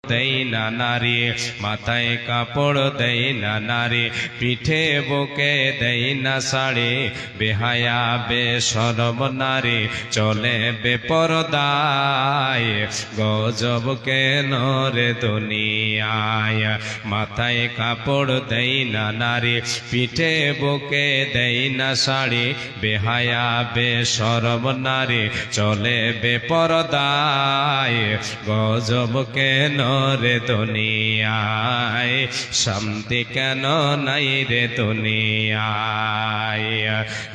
দেই না নারী, মাথায় কাপড় দেই না নারী, পিঠে বুকে দেই না শাড়ি, বেহায়া বেশরম নারী চলে বেপরদায়। গজব কেন রে দুনিয়ায়, মাথায় কাপড় দেই না নারী, পিঠে বুকে দেই না শাড়ি, বেহায়া বেশরম নারী চলে বেপরদায়। গজব কেন রে দুনিয়ায়, শান্তি কেন নাই রে দুনিয়ায়।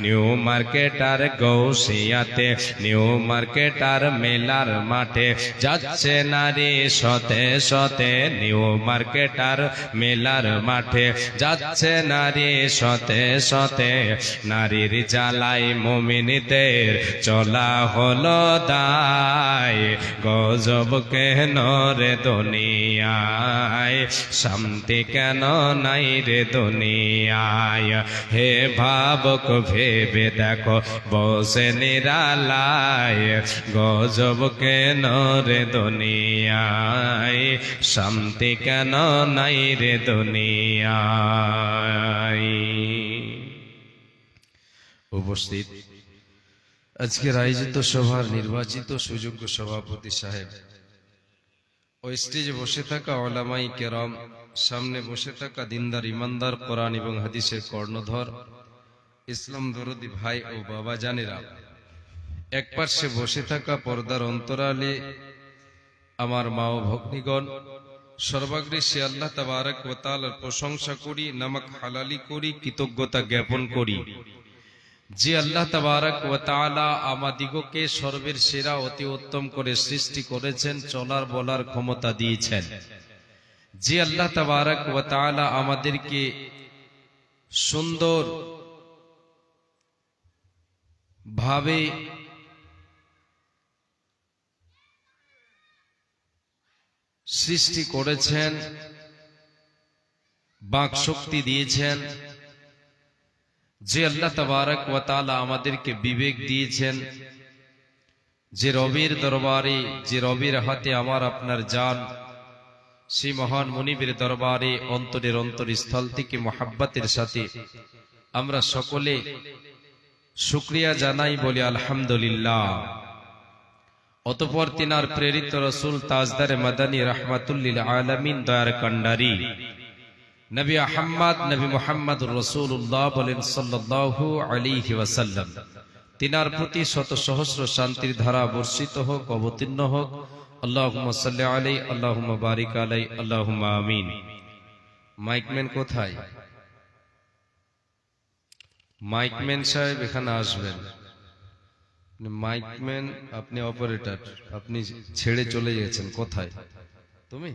নিউ মার্কেটার গৌসিয়াতে, নিউ মার্কেটার মেলার মাঠে যাচ্ছে নারী শতে শতে, নিউ মার্কেটার মেলার মাঠে যাচ্ছে নারী শতে শতে। নারীর জ্বালাই মুমিনদের চলা হলো দায়। গজব কেন রে দুনিয়ায়, শান্তি কেন নাই রে দুনিয়ায়। হে ভাবক ভেবে দেখো বসে নিরালায়, গজব কেন রে দুনিয়ায়, শান্তি কেন নাই রে দুনিয়ায়। উপস্থিত আজকের আয়োজিত সভার নির্বাচিত সুযোগ্য সভাপতি সাহেব, ও স্টেজে বসে থাকা ওলামাই কেরাম, সামনে বসে থাকা দিনদার ইমানদার কোরআন এবং হাদিসের কর্ণধর ইসলাম দরদি ভাই ও বাবা জানেরা, এক পার্শ্বে বসে থাকা পর্দার অন্তরালে আমার মা ও ভগ্নীগণ, সর্বাগ্রে সে আল্লাহ তাবারক ওয়া তাআলার প্রশংসা করি, নামক হালালি করি, কৃতজ্ঞতা জ্ঞাপন করি যে আল্লাহ তাবারক ওয়া তাআলা আমাদিগকে সর্বের সেরা অতি উত্তম করে সৃষ্টি করেছেন, চলার বলার ক্ষমতা দিয়েছেন। যে আল্লাহ তাবারক ওয়া তাআলা আমাদেরকে সুন্দর ভাবে সৃষ্টি করেছেন, বাক শক্তি দিয়েছেন, যে আল্লাহ তাবারক ওয়া তাআলা আমাদেরকে বিবেক দিয়েছেন, যে রবের দরবারে, যে রবের হাতে আমার আপনার জান, সেই মহান মুনিবের দরবারে অন্তরের অন্তরস্থল থেকে মুহাব্বতের সাথে আমরা সকলে শুকরিয়া জানাই, বলি আলহামদুলিল্লাহ। অতঃপর তিনার প্রেরিত রাসূল তাজদারে মাদানী রাহমাতুল্লিল আলামিন দয়ার কান্ডারি নবী আহমদ নবী মুহাম্মদুর রাসূলুল্লাহ বলেন সাল্লাল্লাহু আলাইহি ওয়াসাল্লাম, তিনার প্রতি শত সহস্র শান্তির ধারা বর্ষিত হোক, অবতীর্ণ হোক। আল্লাহুম্মা সাল্লি আলাইহি, আল্লাহুম্মা বারিক আলাইহি, আল্লাহুম্মা আমিন। মাইকম্যান কোথায়? মাইকম্যান সাহেব এখানে আসবেন। মাইকম্যান, আপনি অপারেটর, আপনি ছেড়ে চলে গেছেন। কোথায় তুমি?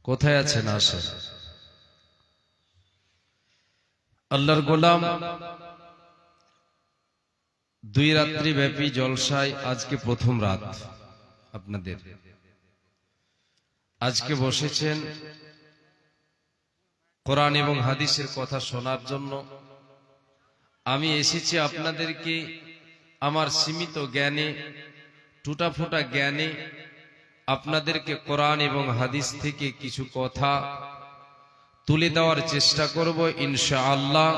কোথায় আছেন? আসেন। আল্লাহর গোলাম, 2 রাত্রি ব্যাপী জলসায় আজকে প্রথম রাত আপনাদের। আজকে বসেছেন কোরআন এবং হাদিসের কথা শোনার জন্য। আমি এসেছি আপনাদেরকে আমার সীমিত জ্ঞানে, টুটাফুটা জ্ঞানে আপনাদেরকে কোরআন এবং হাদিস থেকে কিছু কথা তুলে দেওয়ার চেষ্টা করব ইনশাআল্লাহ।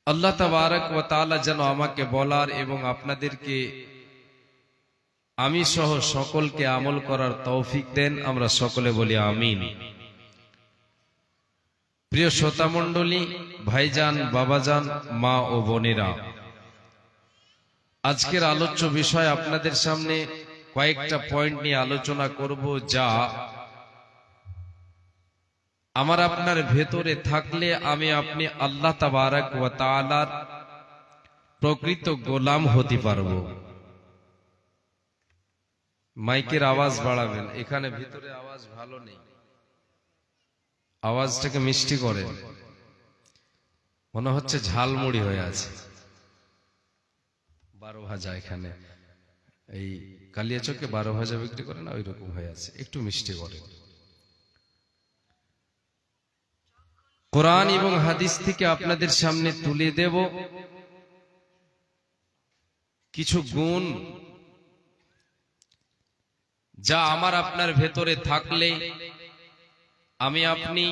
আল্লাহ তাবারক ওয়া তাআলা যেন আমাকে বলার এবং আপনাদেরকে আমি সহ সকলকে আমল করার তৌফিক দেন। আমরা সকলে বলি আমিন। প্রিয় শ্রোতা মণ্ডলী, ভাইজান, বাবাজান, মা ও বোনেরা, আজকের আলোচ্য বিষয় আপনাদের সামনে কয়েকটা পয়েন্ট নিয়ে আলোচনা করব, যা আমার আপনার ভেতরে থাকলে আমি আপনি আল্লাহ তাবারক ওয়া তাআলার প্রকৃত গোলাম হতে পারব। মাইকের আওয়াজ বাড়াবেন, এখানে ভিতরে আওয়াজ ভালো নেই, আওয়াজটাকে মিষ্টি করেন। মনে হচ্ছে ঝালমুড়ি হয়ে আছে, 12 ভাজা। এখানে এই কালিয়াচকে 12 ভাজা বিক্রি করে না, ওই রকম হয়ে আছে, একটু মিষ্টি করেন। কোরআন এবং হাদিস থেকে আপনাদের সামনে তুলে দেব কিছু গুণ যা আমার আপনার ভেতরে থাকলে আমি আপনি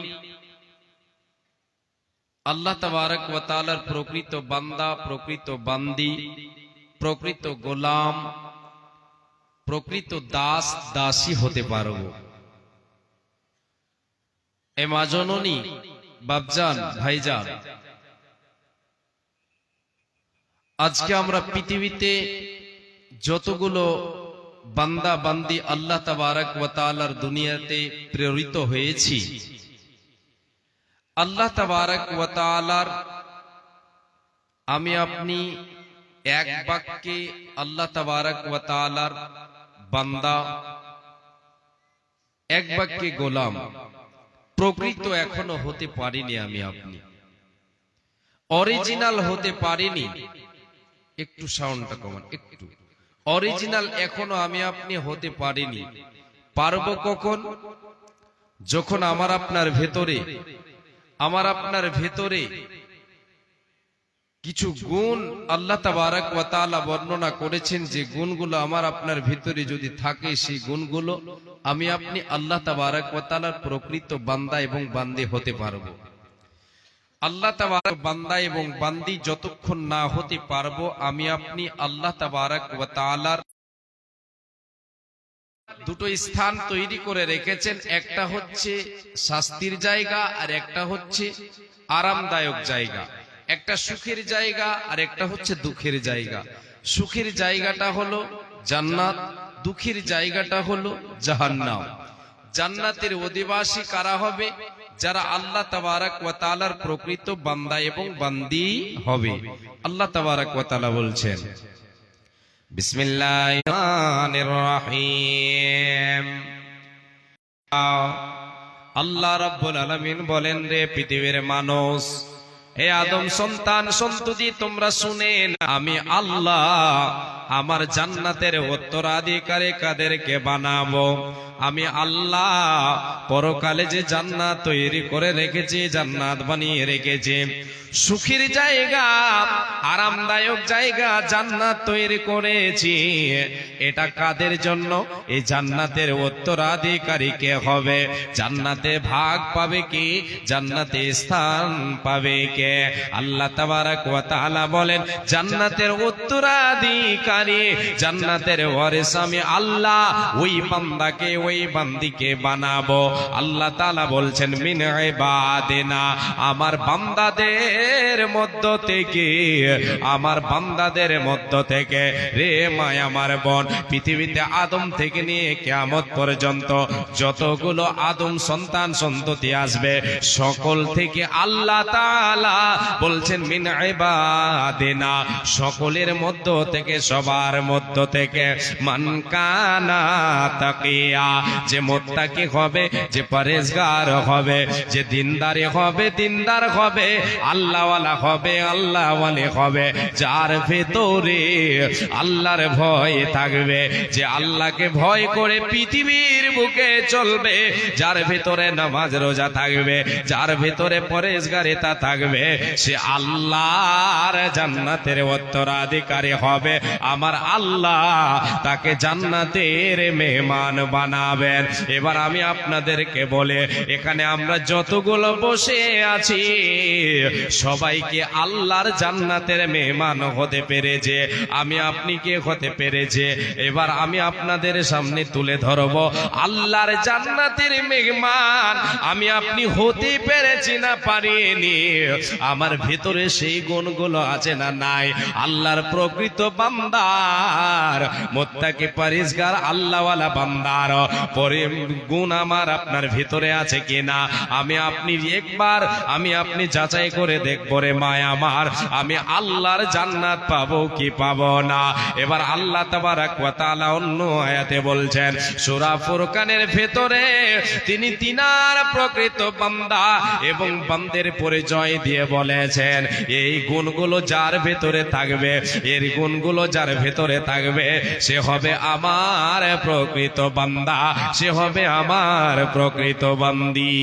আল্লাহ তাবারক ওয়া তাআলার প্রকৃত বান্দা, প্রকৃত বান্দি, প্রকৃত গোলাম, প্রকৃত দাস দাসী হতে পারব। এ মা জননী, বাপজান, ভাইজান, আজকে আমরা পৃথিবীতে যতগুলো বান্দা বান্দি আল্লাহ তাবারক ওয়া তাআলার দুনিয়াতে প্রেরিত হয়েছি, আল্লাহ তাবারক ওয়া তাআলার আমি আপনি এক বাক্যে আল্লাহ তাবারক ওয়া তাআলার বান্দা, এক বাক্যে গোলাম প্রকৃত এখনো হতে পারিনি। আমি আপনি অরিজিনাল হতে পারিনি। একটু সাউন্ডটা কমান, একটু। অরিজিনাল এখনো আমি আপনি হতে পারিনি। পারবো কখন? যখন আমার আপনার ভেতরে কিছু গুণ আল্লাহ তাবারক ওয়া তাআলা বর্ণনা করেছেন, যে গুণগুলো আমার আপনার ভিতরে যদি থাকে, সেই গুণগুলো আমি আপনি আল্লাহ তাবারক ওয়া তাআলার প্রকৃত বান্দা এবং বান্দি হতে পারবো। আল্লাহ তাবারক বান্দা এবং বান্দি যতক্ষণ না হতে পারবো, আমি আপনি আল্লাহ তাবারক ওয়া তাআলার দুটো স্থান তৈরি করে রেখেছেন। একটা হচ্ছে শাস্তির জায়গা, আর একটা হচ্ছে আরামদায়ক জায়গা। একটা সুখের জায়গা, আর একটা হচ্ছে দুঃখের জায়গা। সুখের জায়গাটা হলো জান্নাত, দুঃখের জায়গাটা হলো জাহান্নাম। জান্নাতের অধিবাসী কারা হবে? যারা আল্লাহ তাবারক ওয়া তাআলার প্রকৃত বান্দা এবং বান্দি হবে। আল্লাহ তাবারক ওয়া তাআলা বলছেন, বিসমিল্লাহির রহমানির রহিম। আল্লাহ রাব্বুল আলামিন বলেন, রে পৃথিবীর মানুষ, হে আদম সন্তান সন্ততি, তোমরা শুনেন, আমি আল্লাহ আমার জান্নাতের উত্তরাধিকারী কাদেরকে বানাবো। আমি আল্লাহ পরকালে যে জান্নাত তৈরি করে রেখেছি, জান্নাত বানিয়ে রেখেছি, সুখের জায়গা, আরামদায়ক জায়গা জান্নাত তৈরি করেছি। এটা কাদের জন্য? এই জান্নাতের উত্তরাধিকারী কে হবে? জান্নাতে ভাগ পাবে কি? জান্নাতে স্থান পাবে কে? আল্লাহ তাবারক ওয়া তাআলা বলেন, জান্নাতের উত্তরাধিকারী, জান্নাতের ওয়ারিস আমি আল্লাহ ওই বান্দাকে, ওই বান্দিকে বানাবো। আল্লাহ তাআলা বলছেন, মিন ইবাদিনা, আমার বান্দাদের মধ্য থেকে, আমার বান্দাদের মধ্য থেকে। রে মায় আমার বোন, পৃথিবীতে আদম থেকে নিয়ে কিয়ামত পর্যন্ত যতগুলো আদম সন্তান সন্ততি আসবে, সকল থেকে আল্লাহ তাআলা বলছেন, মিন ইবাদিনা, সকলের মধ্য থেকে, সবার মধ্য থেকে, মান কানা তাকিয়া, যে মুত্তাকি হবে, যে পরেজগার হবে, যে দিনদারি হবে, দিনদার হবে, আল্লাহওয়ালা হবে, আল্লাহওয়ালি হবে, যার ভেতরে আল্লাহর ভয় থাকবে, যে আল্লাহকে ভয় করে পৃথিবীর বুকে চলবে, যার ভেতরে নামাজ রোজা থাকবে, যার ভেতরে পরেজগারিতা থাকবে, সে আল্লাহর জান্নাতের উত্তরাধিকারী হবে। আমার আল্লাহ তাকে জান্নাতের মেহমান বানাবেন। এবার আমি আপনাদেরকে বলে, এখানে আমরা যতগুলো বসে আছি, সবাইকে আল্লাহর জান্নাতের মেহমান হতে পেরেছে, আমি আপনি কে হতে পেরেছে? এবার আমি আপনাদের সামনে তুলে ধরব, আল্লাহর জান্নাতের মেহমান আমি আপনি হতে পেরেছি না পারিনি? আমার ভিতরে সেই গুণগুলো আছে না নাই? আল্লাহর প্রকৃত বান্দার, মুত্তাকি পরেজগার আল্লাহওয়ালা বান্দার পরে গুণ আমার আপনার ভিতরে আছে কিনা? আমি আপনি একবার আমি আপনি যাচাই করে দেখবো রে মায় আমার, আমি আল্লাহর জান্নাত পাবো কি পাবো না? এবার আল্লাহ তাবারক ওয়া তাআলা অন্য আয়াতে বলছেন, সূরা ফুরকানের ভেতরে তিনি তিনার প্রকৃত বান্দা এবং বান্দের পরিচয় দিয়ে বলেছেন, এই গুণগুলো যার ভেতরে থাকবে, এর গুণগুলো যার ভেতরে থাকবে, সে হবে আমার প্রকৃত বান্দা, সে হবে আমার প্রকৃত বান্দি।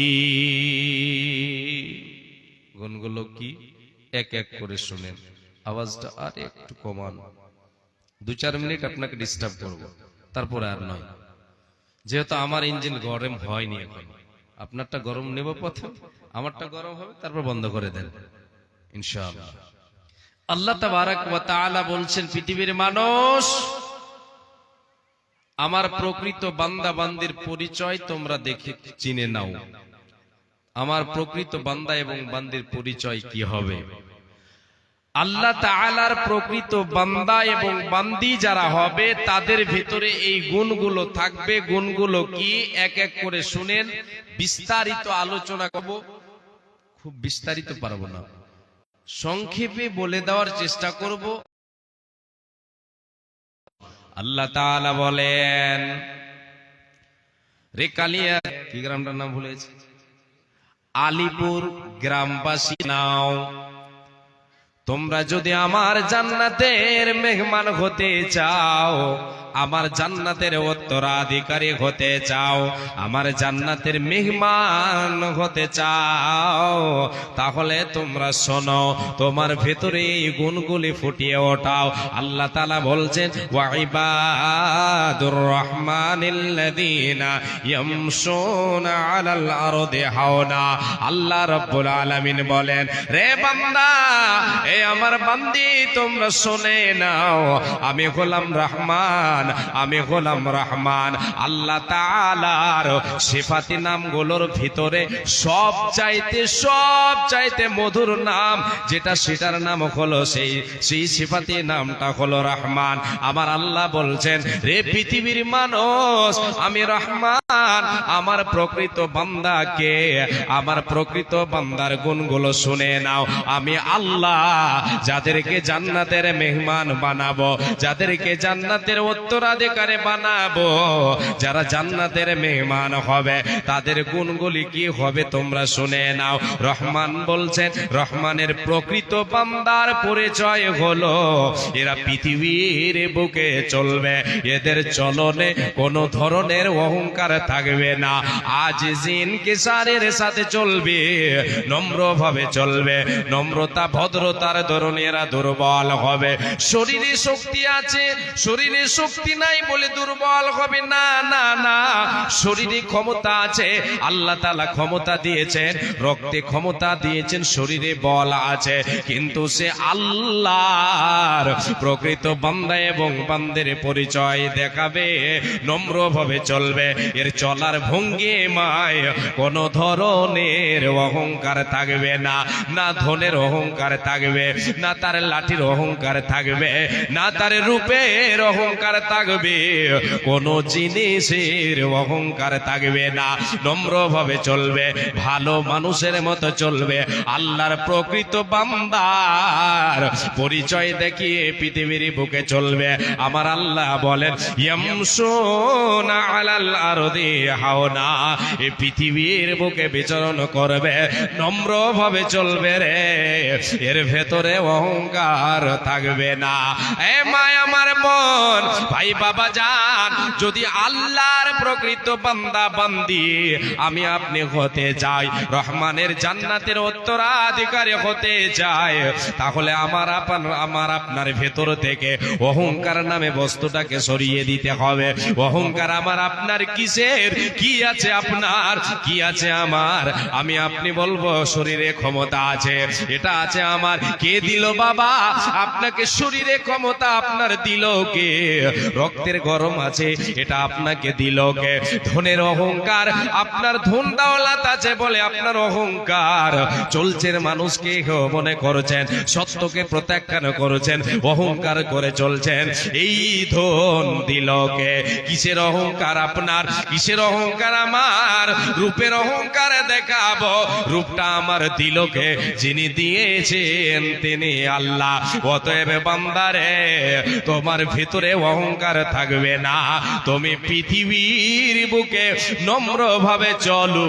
গুণগুলো কি? এক এক করে শুনেন, আওয়াজটা আর একটু কমান। 2-4 মিনিট আপনাকে ডিস্টার্ব করব, তারপরে আর নয়। যেহেতু আমার ইঞ্জিন গরম হয়নি এখন, আপনারটা গরম নেব প্রথম, আমারটা গরম হবে, তারপর বন্ধ করে দেন ইনশাআল্লাহ। আল্লাহ তাবারাক ওয়া তাআলা বলছেন, পৃথিবীর মানুষ, আমার প্রকৃত বান্দা বান্দির পরিচয় তোমরা দেখে চিনে নাও। আমার প্রকৃত বান্দা এবং বান্দির পরিচয় কি হবে? আল্লাহ তাআলার প্রকৃত বান্দা এবং বান্দি যারা হবে তাদের ভিতরে এই গুণগুলো থাকবে। গুণগুলো কি এক এক করে শুনেন, বিস্তারিত আলোচনা করব, খুব বিস্তারিত পারবো না, সংক্ষেপে বলে দেওয়ার চেষ্টা করব। আল্লাহ তাআলা বলেন, রেকালিয়া কি গ্রামটার নাম ভুলেছি, আলীপুর গ্রামবাসী নাও, তোমরা যদি আমার জান্নাতের মেহমান হতে চাও, আমার জান্নাতের উত্তরাধিকারী হতে চাও, আমার জান্নাতের মেহমান হতে চাও, তাহলে তোমরা শোনো, তোমার ভেতরে এই গুণগুলি ফুটিয়ে ওঠাও। আল্লাহ তাআলা বলছেন, ওয়া ইবাদুর রহমানিল্লাযীনা ইয়ামশুনা আলাল আরদি হাওনা। আল্লাহ রাব্বুল আলামিন বলেন, রে বান্দা, এ আমার বান্দি, তোমরা শুনে নাও, আমি হলাম রহমান, আমি হলাম রহমান। আল্লাহ তাআলার সিফাতি নামগুলোর ভিতরে সব চাইতে মধুর নাম যেটা, সেটার নাম হলো সেই সিফাতি নামটা হলো রহমান। আমার আল্লাহ বলছেন, রে পৃথিবীর মানুষ, আমি রহমান, আমার প্রকৃত বান্দাকে, আমার প্রকৃত বান্দার গুণগুলো শুনে নাও। আমি আল্লাহ যাদেরকে জান্নাতের মেহমান বানাবো, যাদেরকে জান্নাতের উত্তরাধিকারী বানাবো, যারা জান্নাতের মেহমান হবে, তাদের গুণগুলি কি হবে তোমরা শুনে নাও। রহমান বলছেন, রহমানের প্রকৃত বান্দার পরিচয় হলো এরা পৃথিবীর বুকে চলবে, এদের চলনে কোনো ধরনের অহংকার থাকবে না, আজ জিনকিসারের সাথে চলবে, নম্রভাবে চলবে, নম্রতা ভদ্রতার ধরনে এরা দুর্বল হবে। শরীরে শক্তি আছে, শরীরে শক্তি নাই বলে দুর্বল হবে না, না না, শরীরে ক্ষমতা আছে, আল্লাহ তাআলা ক্ষমতা দিয়েছেন, রক্তে ক্ষমতা দিয়েছেন, শরীরে বল আছে, কিন্তু সে আল্লাহর প্রকৃত বান্দা এবং বান্দের পরিচয় দেখাবে, নম্রভাবে চলবে, এর চলার ভঙ্গিমায় কোন ধরনের অহংকার থাকবে না, না ধনের অহংকার থাকবে, না তার লাঠির অহংকার থাকবে, না তার রূপের অহংকার থাকবে, কোন জিনিসের অহংকার থাকবে না, নম্রভাবে চলবে, ভালো মানুষের মতো চলবে। আল্লাহর প্রকৃত বান্দার পরিচয় দেখিয়ে পৃথিবীর বুকে চলবে। আমার আল্লাহ বলেন, ইয়ামশুনা আলাল আরদি হাওনা, এই পৃথিবীর বুকে বিচরণ করবে, নম্রভাবে চলবে রে, এর ভেতরে অহংকার থাকবে না। এ মা আমার বোন, ভাই বাবা যান, যদি আল্লাহর প্রকৃত বান্দা বান্দি আমি আপনি হতে চাই, রহমানের জান্নাতের উত্তরাধিকারী হতে চাই, তাহলে আমার আপনার ভেতর থেকে অহংকার নামে বস্তুটাকে সরিয়ে দিতে হবে। অহংকার আমার আপনার কিসের? কি আছে আপনার, কি আছে আমার? আমি আপনি বলবো শরীরে ক্ষমতা আছে, এটা আছে আমার। কে দিল বাবা আপনাকে শরীরে ক্ষমতা? আপনার দিল কে? রক্তের গরম আছে, এটা আপনাকে দিল কে? ধনের অহংকার, আপনার ধন দৌলত আছে বলে আপনার অহংকার চলছেন, মানুষকে মনে করছেন, সত্যকে প্রত্যাখ্যান করেছেন, অহংকার করে চলছেন। এই ধন দিল কে? কিসের অহংকার আপনার, কিসের অহংকার আমার? রূপের অহংকার দেখাবো, রূপটা আমার দিল কে? যিনি দিয়েছেন তিনি আল্লাহ। অতএব বান্দারে, তোমার ভিতরে অহংকার থাকবে না, তুমি পৃথিবীর বুকে নম্রভাবে চলো,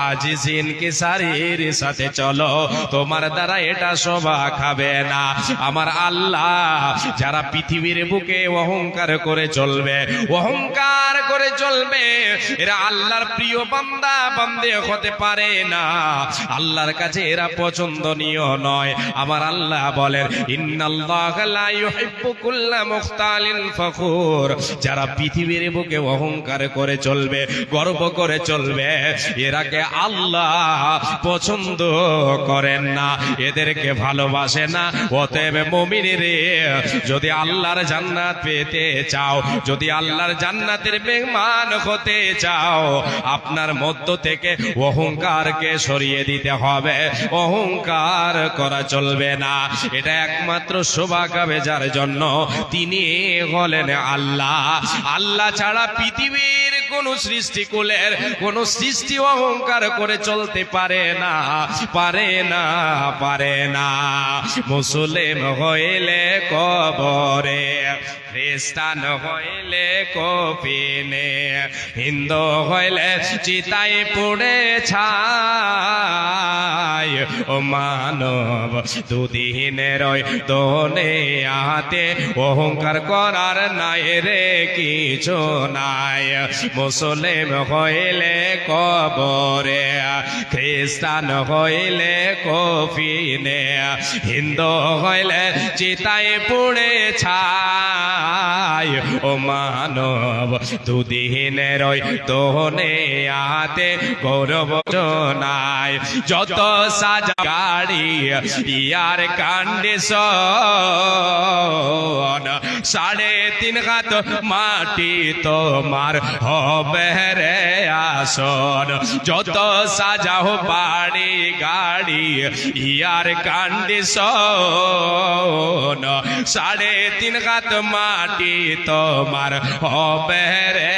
আজ জিনকিসারের সাথে চলো, তোমার দ্বারা এটা শোভা খাবে না। আমার আল্লাহ যারা পৃথিবীর বুকে অহংকার করে চলবে, অহংকার করে চলবে, এরা আল্লাহর প্রিয় বান্দা বান্দে হতে পারে না, আল্লাহর কাছে এরা পছন্দনীয় নয়। আমার আল্লাহ বলেন, ইন্নাল্লাহা লা ইউহিব্বু কুল্লা মুখতালিন ফখুর, যারা পৃথিবীর বুকে অহংকার করে চলবে, গর্ব করে চলবে, এরাকে আল্লাহ পছন্দ করেন না, এদেরকে ভালোবাসে না। অতএব মুমিনেরে, যদি আল্লাহর জান্নাত পেতে চাও, যদি আল্লাহর জান্নাতের মেহমান হতে চাও, আপনার মধ্য থেকে অহংকারকে সরিয়ে দিতে হবে। অহংকার করা চলবে না। এটা একমাত্র শোভা পাবে যার জন্য, তিনি হলেন আল্লাহ। আল্লাহ ছাড়া পৃথিবীর কোন সৃষ্টিকুলের কোন সৃষ্টি অহংকার করে চলতে পারে না, পারে না, পারে না। মুসলিম হইলে কবরে, খ্রিস্টান হইলে কফিনে, হিন্দু হইলে চিতাই পুড়ে ছাই। ও মানব, দুদিনের দোনে আতে অহংকার করার নাই রে কিছু নাই। মুসলিম হইলে কবরে, খ্রিস্টান হইলে কফিনে, হিন্দু হইলে চিতাই পুড়ে ছাই। ও মানব, দুদিনের দোনে আতে গৌরব নাই। যত সাজা গাড়ি ইয়ার কন্ডিশন, 3.5 হাত মাটি তোমার হবে রে আসন। যত সাজাও বাড়ি গাড়ি ইয়ার কন্ডিশন, 3.5 হাত মাটি তোমার হবে রে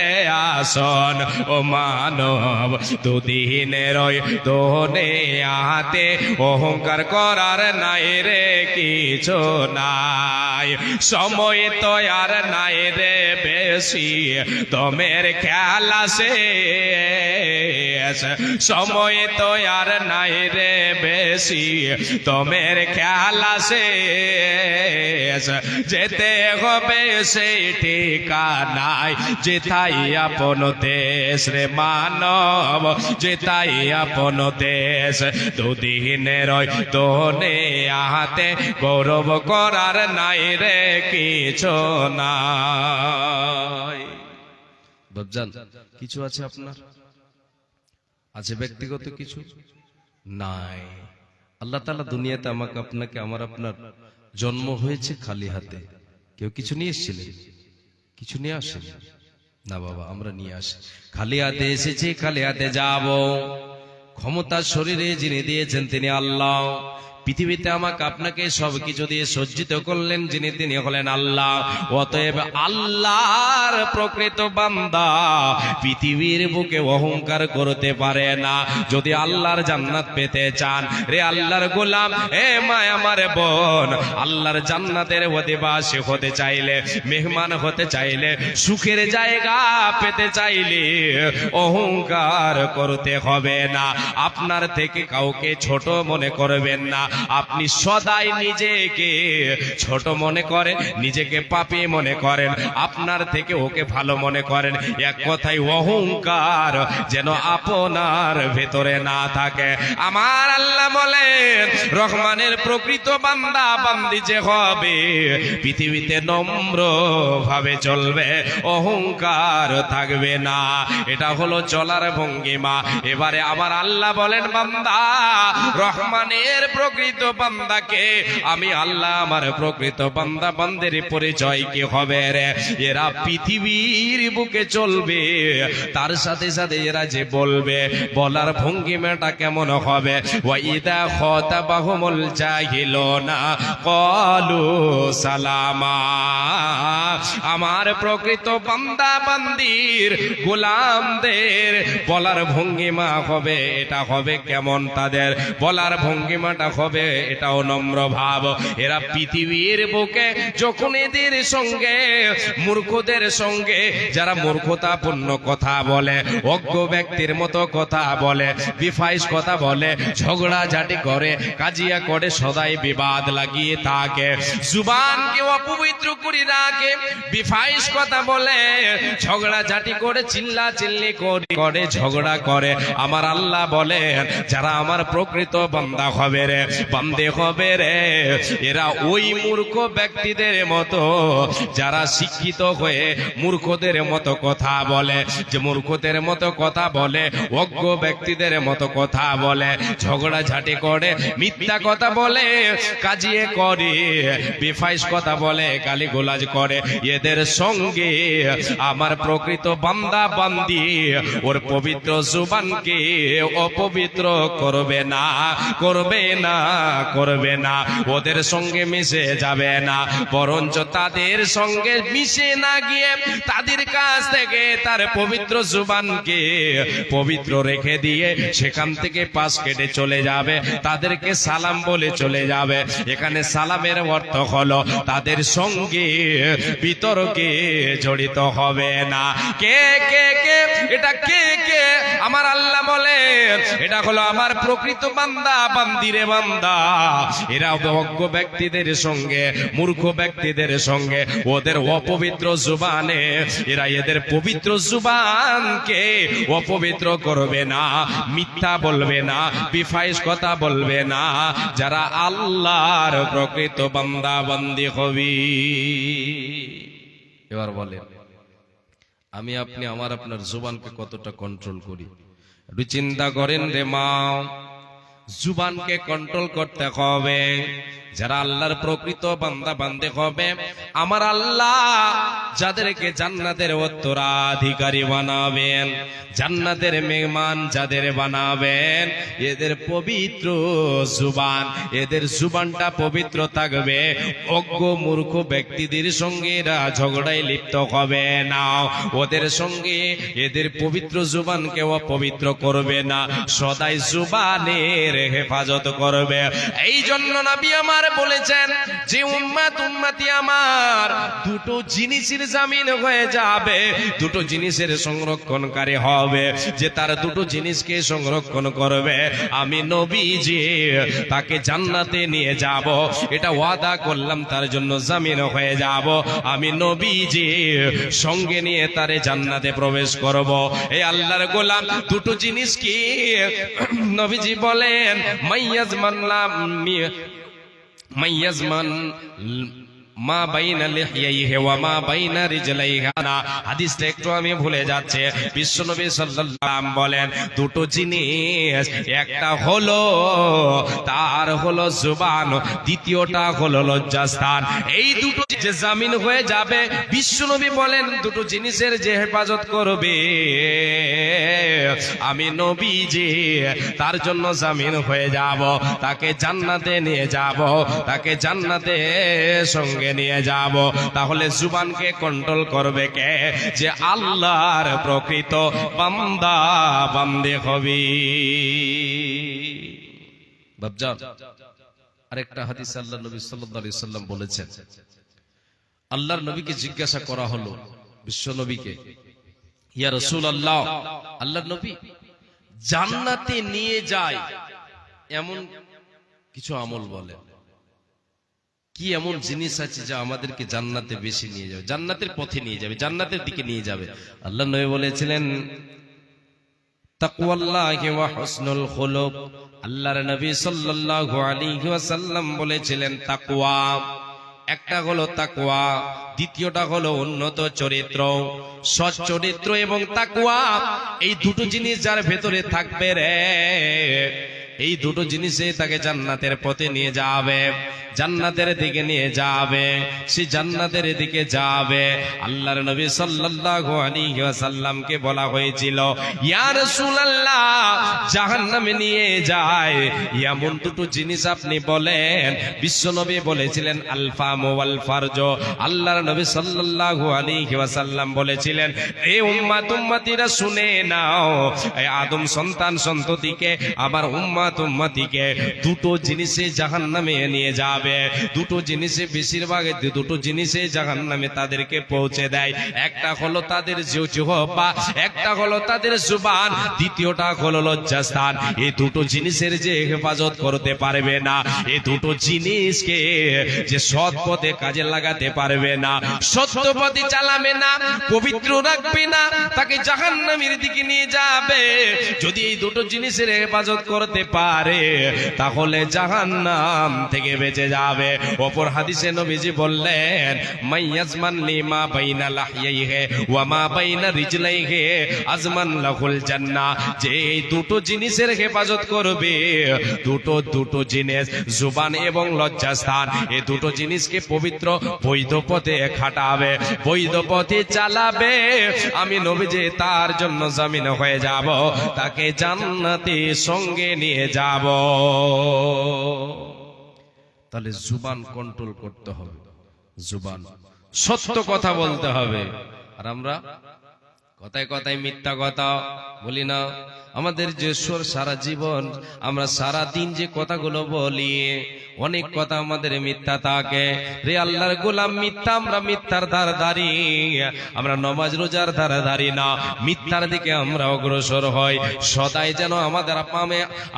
আসন। ও মানব, দুদিনের দোনে আতে অহংকার করার নাই রে কিছু নাই। সময় তো আর নাই রে বেশি, দমের খেলা শেষ। সময় তো আর নাই রে বেশি, দমের খেলা শেষ। যেতে হবে সেই ঠিকানায়, যেথাই আপন দেশ রে মানব, যেথাই আপন দেশ। দুদিনের দোনে আহাতে গৌরব করার নাই রে কিছু নাই। বাবজান, কিছু আছে আপনার? আছে ব্যক্তিগত কিছু? নাই। আল্লাহ তাআলা দুনিয়াতে আমাকে আপনাকে, আমার আপনার জন্ম হয়েছে খালি হাতে। কেউ কিছু নিয়ে এসেছিলেন? কিছু নিয়ে আসেন না বাবা, আমরা নিয়ে আসি। খালি হাতে এসেছি, খালি হাতে যাব। ক্ষমতা শরীরে যিনি দিয়েছেন তিনি আল্লাহ। পৃথিবীতে আমাকে আপনাকে সবকিছু দিয়ে সজ্জিত করলেন যিনি, তিনি হলেন আল্লাহ। অতএব আল্লাহর প্রকৃত বান্দা পৃথিবীর বুকে অহংকার করতে পারে না। যদি আল্লাহর জান্নাত পেতে চান রে আল্লাহর গোলাম, এ মা আমার বোন, আল্লাহর জান্নাতের অধিবাসী হতে চাইলে, মেহমান হতে চাইলে, সুখের জায়গা পেতে চাইলে অহংকার করতে হবে না। আপনার থেকে কাউকে ছোট মনে করবেন না। আপনি সদাই নিজেকে ছোট মনে করেন, নিজেকে পাপী মনে করেন, আপনার থেকে ওকে ভালো মনে করেন। এক কথায় অহংকার যেন আপনার ভেতরে না থাকে। আমার আল্লাহ বলেন, রহমানের প্রকৃত বান্দা বান্দি যে হবে পৃথিবীতে নম্র ভাবে চলবে, অহংকার থাকবে না। এটা হলো চলার ভঙ্গিমা। এবারে আমার আল্লাহ বলেন, বান্দা, রহমানের প্রকৃত বান্দাকে আমি আল্লাহ, আমার প্রকৃত বান্দা বান্দের পরিচয় কি হবে রে? এরা পৃথিবীর বুকে চলবে, তার সাথে সাথে এরা যে বলবে, বলার ভঙ্গিমাটা কেমন হবে? ওয়াইদা খাতাবাহুমুল জাহিলুনা ক্বালু সালামা। আমার প্রকৃত বান্দা বান্দির গোলামদের বলার ভঙ্গিমা হবে, এটা হবে কেমন? তাদের বলার ভঙ্গিমাটা হবে এটাও নম্র ভাব। এরা পৃথিবীর বুকে যখন এদের সঙ্গে, মূর্খদের সঙ্গে, যারা মূর্খতাপূর্ণ কথা বলে, অজ্ঞ ব্যক্তির মতো কথা বলে, বিফাইস কথা বলে, ঝগড়াঝাটি করে, কাজিয়া করে, সদাই বিবাদ লাগিয়ে থাকে, জুবানকে অপবিত্র করে রাখে, বিফাইশ কথা বলে, ঝগড়া ঝাঁটি করে, চিল্লা চিল্লি করে, ঝগড়া করে। আমার আল্লাহ বলেন যারা আমার প্রকৃত বান্দা হবে রে, বান্দে হবে রে, এরা ওই মূর্খ ব্যক্তিদের মতো যারা শিক্ষিত হয়ে মূর্খদের মতো কথা বলে, যে মূর্খদের মতো কথা বলে, অজ্ঞ ব্যক্তিদের মতো কথা বলে, ঝগড়া ঝাঁটি করে, মিথ্যা কথা বলে, কাজিয়ে করে, বেফাইশ কথা বলে, গালিগালাজ করে, এদের সঙ্গে আমার প্রকৃত বান্দা বান্দি ওর পবিত্র জুবানকে অপবিত্র করবে না, করবে না, করবে না, ওদের সঙ্গে মিশে যাবে না, বরঞ্চ তাদের সঙ্গে মিশে না গিয়ে তাদের কাছ থেকে তার পবিত্র জুবানকে পবিত্র রেখে দিয়ে সেখান থেকে পাশ কেটে চলে যাবে, তাদেরকে সালাম বলে চলে যাবে। এখানে সালামের অর্থ হলো তাদের সঙ্গে বিতর্কে জড়িত হবে না। কে কে কে এটা কে কে? আমার আল্লাহ বলে এটা হলো আমার প্রকৃত বান্দা বান্দিরে বান্দা। এরা অজ্ঞ ব্যক্তিদের সঙ্গে, মূর্খ ব্যক্তিদের সঙ্গে ওদের অপবিত্র জুবানে এরা এদের পবিত্র জুবানকে অপবিত্র করবে না, মিথ্যা বলবে না, বিফাইশ কথা বলবে না, যারা আল্লাহর প্রকৃত বান্দা বান্দি হবি। এবার বলে আমি আপনি আমার আপনার জুবানকে কতটা কন্ট্রোল করি? একটু চিন্তা করেন রে মা, জুবানকে কন্ট্রোল করতে হবে। যারা আল্লাহর প্রকৃত বান্দা বান্দে হবে, আমার আল্লাহ যাদেরকে জান্নাতের উত্তরাধিকারী বানাবেন, জান্নাতের মেহমান যাদের বানাবেন, এদের পবিত্র জুবান, এদের জুবানটা পবিত্র থাকবে। অজ্ঞ মূর্খ ব্যক্তিদের সঙ্গে এরা ঝগড়ায় লিপ্ত হবে না, ওদের সঙ্গে এদের পবিত্র জুবানকে অপবিত্র করবে না, সদাই জুবানের হেফাজত করবে। এই জন্য নবী আমার বলেছেন যে উম্মত উম্মতি আমার দুটো জিনিসের জামিন হয়ে যাবে, দুটো জিনিসের সংরক্ষণকারী হবে, যে তার দুটো জিনিসকে সংরক্ষণ করবে, আমি নবীজি তাকে জান্নাতে নিয়ে যাব, এটা ওয়াদা করলাম, তার জন্য জামিন হয়ে যাব, আমি নবীজি সঙ্গে নিয়ে তারে জান্নাতে প্রবেশ করব। এই আল্লাহর গোলাম দুটো জিনিস কি? নবীজি বলেন মাইয়াজমান মা বাইনা লিহইহি ওয়া মা বাইনা রিজলাইহি। হাদিসটা একটু আমি ভুলে যাচ্ছে। বিশ্বনবী সাল্লাল্লাহু আলাইহি ওয়াসাল্লাম বলেন দুটো জিনিস, একটা হলো তার হলো জুবান, দ্বিতীয়টা হলো লজ্জাস্থান। এই দুটো যে জামিন হয়ে যাবে, বিশ্বনবী বলেন দুটো জিনিসের যে হেফাজত করবে, আমি নবীজি তার জন্য জামিন হয়ে যাব, তাকে জান্নাতে নিয়ে যাব, তাকে জান্নাতে সঙ্গে নিয়ে যাব। তাহলে জুবানকে কন্ট্রোল করবে কে? যে আল্লাহর প্রকৃত বান্দা বান্দে হবি। বাবজান, আরেকটা হাদিস আল্লাহর নবী সাল্লাল্লাহু আলাইহি ওয়াসাল্লাম বলেছেন, আল্লাহর নবীকে জিজ্ঞাসা করা হলো, বিশ্ব নবীকে, ইয়া রাসূলুল্লাহ, আল্লাহর নবী জান্নাতে নিয়ে যায় এমন কিছু আমল বলে, কি এমন জিনিস আছে যা আমাদেরকে জান্নাতে বেশি নিয়ে যাবে, জান্নাতের পথে নিয়ে যাবে, জান্নাতের দিকে নিয়ে যাবে? আল্লাহ নবী বলেছিলেন তাকওয়াল্লাহি ওয়া হুসনুল খুলুক। আল্লাহর নবী সাল্লাল্লাহু আলাইহি ওয়াসাল্লাম বলেছিলেন তাকওয়া, একটা হলো তাকওয়া, দ্বিতীয়টা হলো উন্নত চরিত্র, সৎ চরিত্র এবং তাকওয়া। এই দুটো জিনিস যার ভেতরে থাকবে রে, এই দুটো জিনিসে তাকে জান্নাতের পথে নিয়ে যাবে, জান্নাতের দিকে নিয়ে যাবে, সে জান্নাতের দিকে যাবে। আল্লাহর নবী সাল্লাল্লাহু আলাইহি ওয়াসাল্লামকে বলা হয়েছিল, ইয়া রাসূলুল্লাহ, জাহান্নামে নিয়ে যায় এমন দুটো জিনিস আপনি বলেন। বিশ্বনবী বলেছিলেন আল ফাম ওয়াল ফারজ। আল্লাহর নবী সাল্লাল্লাহু আলাইহি ওয়াসাল্লাম বলেছিলেন, এ উম্মত উম্মতিরা শুনে নাও, এই আদম সন্তান সন্ততিকে, আমার উম্মত উম্মতিকে দুটো জিনিসে জাহান্নামে নিয়ে যাবে। দুটো জিনিসে বেশিরভাগ দুটো জিনিসে জাহান্নামে তাদেরকে পৌঁছে দেয়। একটা হলো তাদের জিহ্বা, একটা হলো তাদের জুবান, দ্বিতীয়টা হলো লজ্জাস্থান। এই দুটো জিনিসের যে হেফাজত করতে পারবে না, এই দুটো জিনিসকে যে সৎ পথে কাজে লাগাতে পারবে না, সত্য পথে চালাবে না, পবিত্র রাখবে না, তাকে জাহান্নামের দিকে নিয়ে যাবে। যদি এই দুটো জিনিসের হেফাজত করতে পারে তাহলে জাহান্নাম থেকে বেঁচে যাবে। অপর হাদিসে নবীজি বললেন, মাইয়াজমান লিমা বাইনা লাহইহি ওয়া মা বাইনা রিজলাইহি আজমান লাহুল জান্নাহ। যে এই দুটো জিনিসের হেফাজত করবে, দুটো জিনিস জুবান এবং লজ্জাস্থান, এই দুটো জিনিসকে পবিত্র বৈধ পথে খাটাবে, বৈধ পথে চালাবে, আমি নবীজি তার জন্য জামিন হয়ে যাব, তাকে জান্নাতে সঙ্গে নিয়ে যাব। তাহলে জুবান কন্ট্রোল করতে হবে, জুবান সত্য কথা বলতে হবে। আর আমরা কথায় কথায় মিথ্যা কথা বলি না। আমাদের যে সারা জীবন আমরা সারা দিন যে কথাগুলো বলি, অনেক কথা আমাদের মিথ্যা থাকে। রে আল্লাহর গোলাম, মিথ্যা, আমরা মিথ্যার ধার ধারি, আমরা নামাজ রোজার ধার ধারি না, মিথ্যার দিকে আমরা অগ্রসর হই। সদাই যেন আমাদের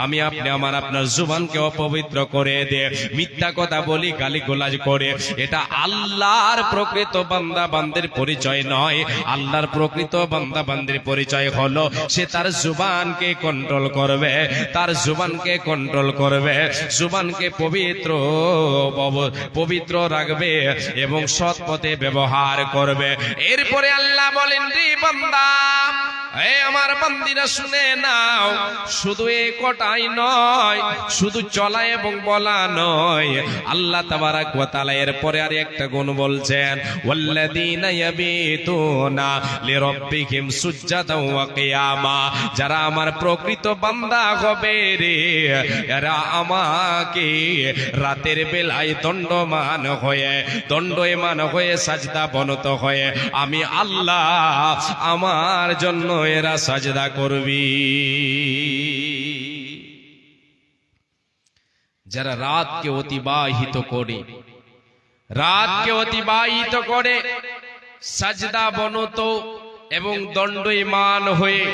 আমি আপনি আমার আপনার জুবানকে অপবিত্র করে দে, মিথ্যা কথা বলি, গালিগালাজ করে। এটা আল্লাহর প্রকৃত বান্দা বান্দির পরিচয় নয়। আল্লাহর প্রকৃত বান্দা বান্দির পরিচয় হলো সে তার জুবানকে কন্ট্রোল করবে, তার জুবানকে কন্ট্রোল করবে, জুবানকে পবিত্র রাখবে এবং সৎ পথে ব্যবহার করবে। এরপরে আল্লাহ বলেন, রে বান্দা, আমার বান্দিরা শুনে নাও, শুধু এই কটাই নয়, শুধু চলা এবং বলা নয়, আল্লাহ তাবারাক ওয়া তাআলা এরপরে আর একটা গুণ বলছেন, ওয়াল্লাযীনা ইয়াবিতুনা লিরাব্বিহিম সুজদাও ওয়া কিয়ামা। যারা আমার প্রকৃত বান্দা হবে রে, এরা আমাকে রাতের বেলায় দণ্ডমান হয়ে সাজদা বনত হয়ে আমি আল্লাহ আমার জন্য এরা সাজদা করবি। যারা রাতকে অতিবাহিত করে সাজদা বনত এবং দণ্ডমান হয়ে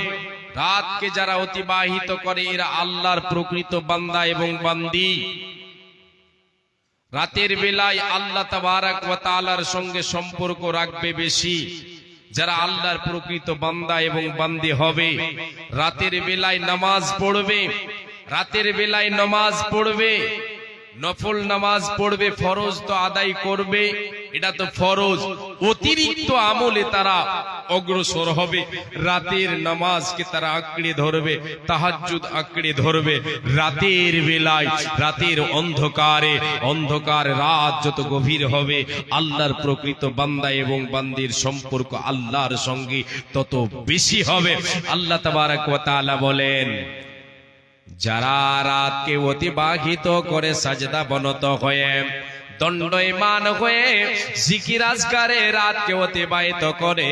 রাতকে যারা অতিবাহিত করে, এরা আল্লাহর প্রকৃত বান্দা এবং বান্দি। রাতের বেলায় আল্লাহ তাবারাক ওয়া তাআলার সঙ্গে সম্পর্ক রাখবে বেশি। যারা আল্লাহর প্রকৃত বান্দা এবং বান্দি হবে, রাতের বেলায় নামাজ পড়বে, রাতের বেলায় নামাজ পড়বে, নফল নামাজ পড়বে, ফরজ তো আদায় করবে, এটা তো ফরজ, অতিরিক্ত আমলে তারা অগ্রসর হবে। রাতের নামাজকে তারা আঁকড়ে ধরবে, তাহাজ্জুদ আঁকড়ে ধরবে। রাতের বেলায়, রাতের অন্ধকার রাত যত গভীর হবে, আল্লাহর প্রকৃত বান্দা এবং বান্দির সম্পর্ক আল্লাহর সঙ্গে তত বেশি হবে। আল্লাহ তাবারাক ওয়া তাআলা বলেন, যারা রাতকে অতিবাহিত করে সাজদা বনত হয়ে দণ্ডমান হয়ে জিকির আজকারে রাতকে অতিবাহিত করে,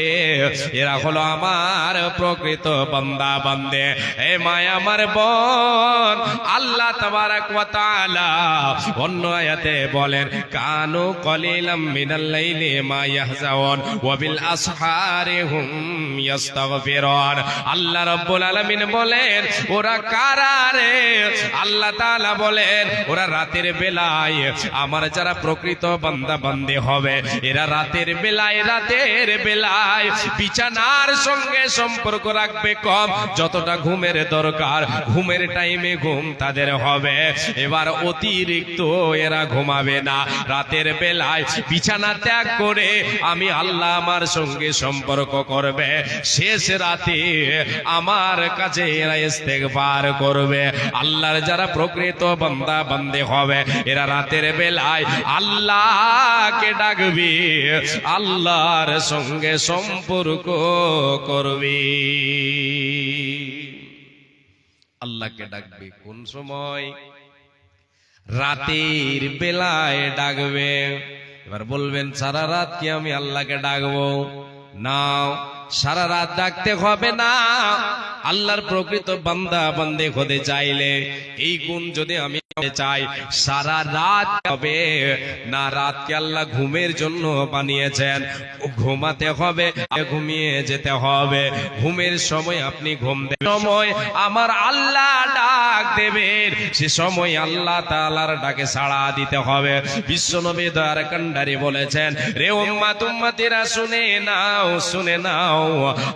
এরা হলো আমার প্রকৃত বান্দা বান্দে। এ মায়া আমার বোন, আল্লাহ তাবারাক ওয়া তাআলা অন্য আয়াতে বলেন, কানু কলিলাম মিনাল লাইলি মা ইয়াহজাউন ওয়া বিল আসহারি হুম ইস্তাগফিরুন। আল্লাহ রাব্বুল আলামিন বলেন, ওরা কারা রে? আল্লাহ তাআলা বলেন, ওরা রাতের বেলায় আমার যারা প্রকৃত বান্দা বান্দি হবে, এরা রাতের বেলায় বিছানার সঙ্গে সম্পর্ক রাখবে কম, যতটা ঘুমের দরকার ঘুমের টাইমে ঘুম তাদের হবে। এবার অতিরিক্ত এরা ঘুমাবে না, রাতের বেলায় বিছানা ত্যাগ করে আমি আল্লাহ আমার সঙ্গে সম্পর্ক করবে। শেষ রাতে আমার কাছে এরা ইস্তেগফার করবে। আল্লাহর যারা প্রকৃত বান্দা বান্দি হবে, এরা রাতের বেলায় আল্লাহকে ডাকবি, আল্লাহর সঙ্গে সম্পর্ক করবি। আল্লাহকে ডাকবি কোন সময়? রাতের বেলায় ডাকবে। এবার বলবেন, সারা রাত কি আমি আল্লাহকে ডাকবো? না, সারা রাত ডাকতে হবে না। আল্লাহর প্রকৃত বান্দা বান্দে হতে চাইলে এই গুণ যদি আমি চাই, সারা রাত হবে না, রাতকে আল্লাহ ঘুমের জন্য বানিয়েছেন, ঘুমাতে হবে, ঘুমিয়ে যেতে হবে। ঘুমের সময় আপনি ঘুম দেবেন, সময় আমার আল্লাহ ডাক দেবেন, সে সময় আল্লাহ তাআলার ডাকে সাড়া দিতে হবে। বিশ্বনবী দয়ার কান্ডারি বলেছেন, রে উম্মত উম্মতিরা শুনে নাও, শুনে নাও,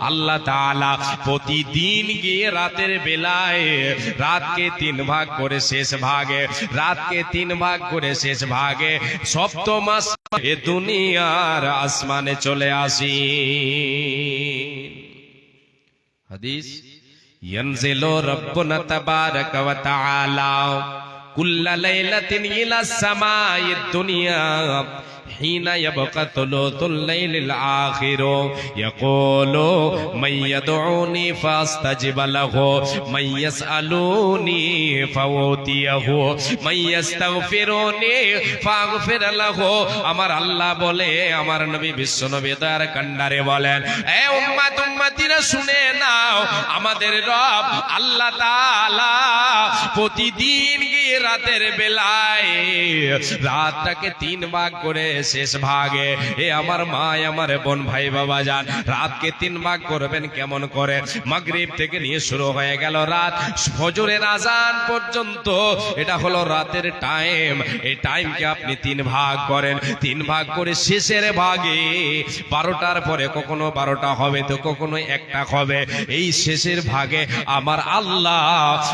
আল্লাহ তাআলা প্রতিদিন গিয়ে রাতের বেলায় রাতকে 3 ভাগ করে শেষ ভাগে, রাতকে 3 ভাগ করে শেষ ভাগে সপ্তম আসমানে দুনিয়ার আসমানে চলে আসি। হাদিস, ইয়ানজিলু রাব্বুনা তাবারাকা ওয়া তাআলা কুল্লা লাইলাতিন ইলাস সামাইদ দুনিয়া حين يبقى ثلث الليل الآخر يقول من يدعوني فاستجب له من يسألوني فأعطيه من يستغفرني فاغفر له। আমার আল্লাহ বলে, আমার নবী বিশ্ব নবী দয়ার কান্ডারে বলেন, এ উম্মত উম্মতিরা শুনে নাও, আমাদের রব আল্লাহ তাআলা প্রতিদিন গিয়ে রাতের বেলায় রাতটাকে 3 ভাগ করে শেষ ভাগে, এ আমার মা, আমার বোন, ভাই, বাবা যান, রাতকে 3 ভাগ করবেন কেমন করে? মাগরিব থেকে নিয়ে শুরু হয়ে গেল রাত ফজরের আজান পর্যন্ত, এটা হলো রাতের টাইম। এই টাইমকে আপনি 3 ভাগ করেন, 3 ভাগ করে শেষের ভাগে 12টার পরে কখনো 12টা হবে তো কখনো 1টা হবে, এই শেষের ভাগে আমার আল্লাহ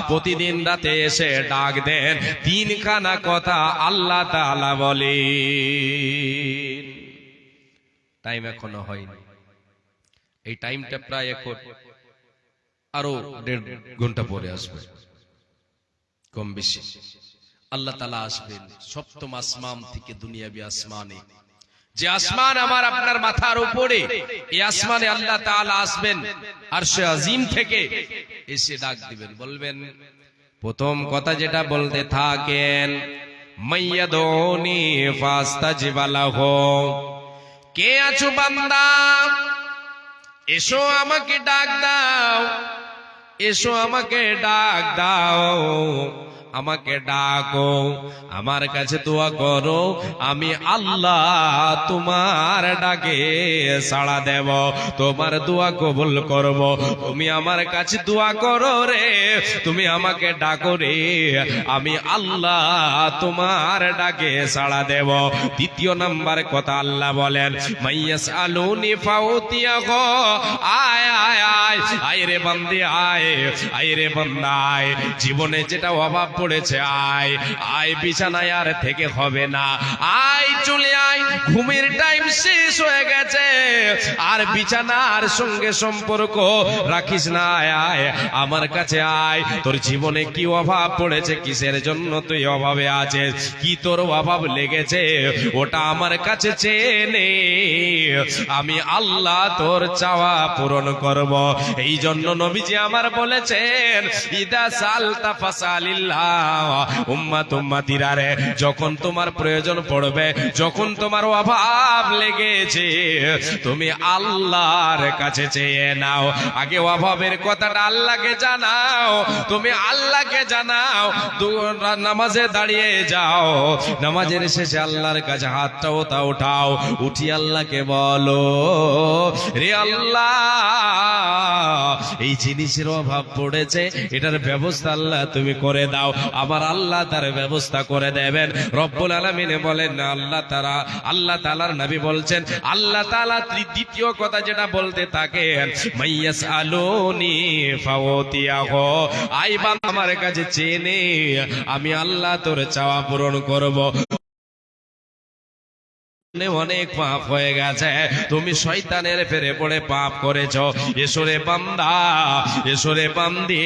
প্রতিদিন রাতে এসে ডাক দেন, 3 খানা কথা আল্লাহ তাআলা বলে। টাইম এখনো হয়নি, এই টাইমটা প্রায় এখন আরো 1.5 ঘন্টা পরে আসবে, কম বেশি। আল্লাহ তাআলা আসবেন সপ্তম আসমান থেকে দুনিয়াবি আসমানে, যে আসমান আমার আপনার মাথার উপরে, এই আসমানে আল্লাহ তাআলা আসবেন আরশে আজিম থেকে, এসে ডাক দিবেন, বলবেন, প্রথম কথা যেটা বলতে থাকেন, মাইয়াদুনি ফাস্তাজিব লাহু, কে আছো বান্দা, এসো আমাকে ডাক দাও, এসো আমাকে ডাক দাও, আমাকে ডাকো, আমার কাছে দোয়া করো, আমি আল্লাহ তোমার ডাকে সাড়া দেব, তোমার দোয়া কবুল করব। তুমি আমার কাছে দোয়া করো রে, তুমি আমাকে ডাকো রে, আমি আল্লাহ তোমার ডাকে সাড়া দেব। দ্বিতীয় নাম্বার কথা আল্লাহ বলেন, মাইয়াসআলুনি ফাউতিয়াহু, আয় আয় আয়, আয় রে বান্দি আয়, আয় রে বান্দা আয়, জীবনে যেটা অভাব পড়েছে আয়, আয়, বিছানায় আর থেকে হবে না, আয় চলে আয়, ঘুমের টাইম শেষ হয়ে গেছে, আর বিছানার সঙ্গে সম্পর্ক রাখিস না, আয় আয় আমার কাছে আয়, তোর জীবনে কি অভাব পড়েছে, কিসের জন্য তুই অভাবে আছিস, কি তোর অভাব লেগেছে, ওটা আমার কাছে চেয়ে নে, আমি আল্লাহ তোর চাওয়া পূরণ করব। এই জন্য নবীজি আমার বলেছেন, ইদা সালতা ফাসালিল্লাহ, উম্মত উম্মতিরা রে, যখন তোমার প্রয়োজন পড়বে, যখন তোমার অভাব লেগেছে, তুমি আল্লাহর কাছে চেয়ে নাও। আগে অভাবের কথাটা আল্লাহকে জানাও, তুমি আল্লাহকে জানাও, নামাজে দাঁড়িয়ে যাও, নামাজের শেষে আল্লাহর কাছে হাতটা উঠাও, উঠি আল্লাহকে বলো, রে আল্লাহ, এই জিনিসের অভাব পড়েছে, এটার ব্যবস্থা আল্লাহ তুমি করে দাও। আমার আল্লাহ তার ব্যবস্থা করে দেবেন। রব্বুল আলামিন বলেন, আল্লাহ তাআলার নবী বলছেন, আল্লাহ তাআলা দ্বিতীয় কথা যেটা বলতে থাকেন, মাইয়াসআলুনি ফাউতিয়াহু, আই বান্দা আমার কাছে চেয়ে নে, আমি আল্লাহ তোর চাওয়া পূরণ করব। অনেক পাপ হয়ে গেছে, তুমি শয়তানের ফেরে পড়ে পাপ করেছো, এসো রে বান্দা, এসো রে বান্দি,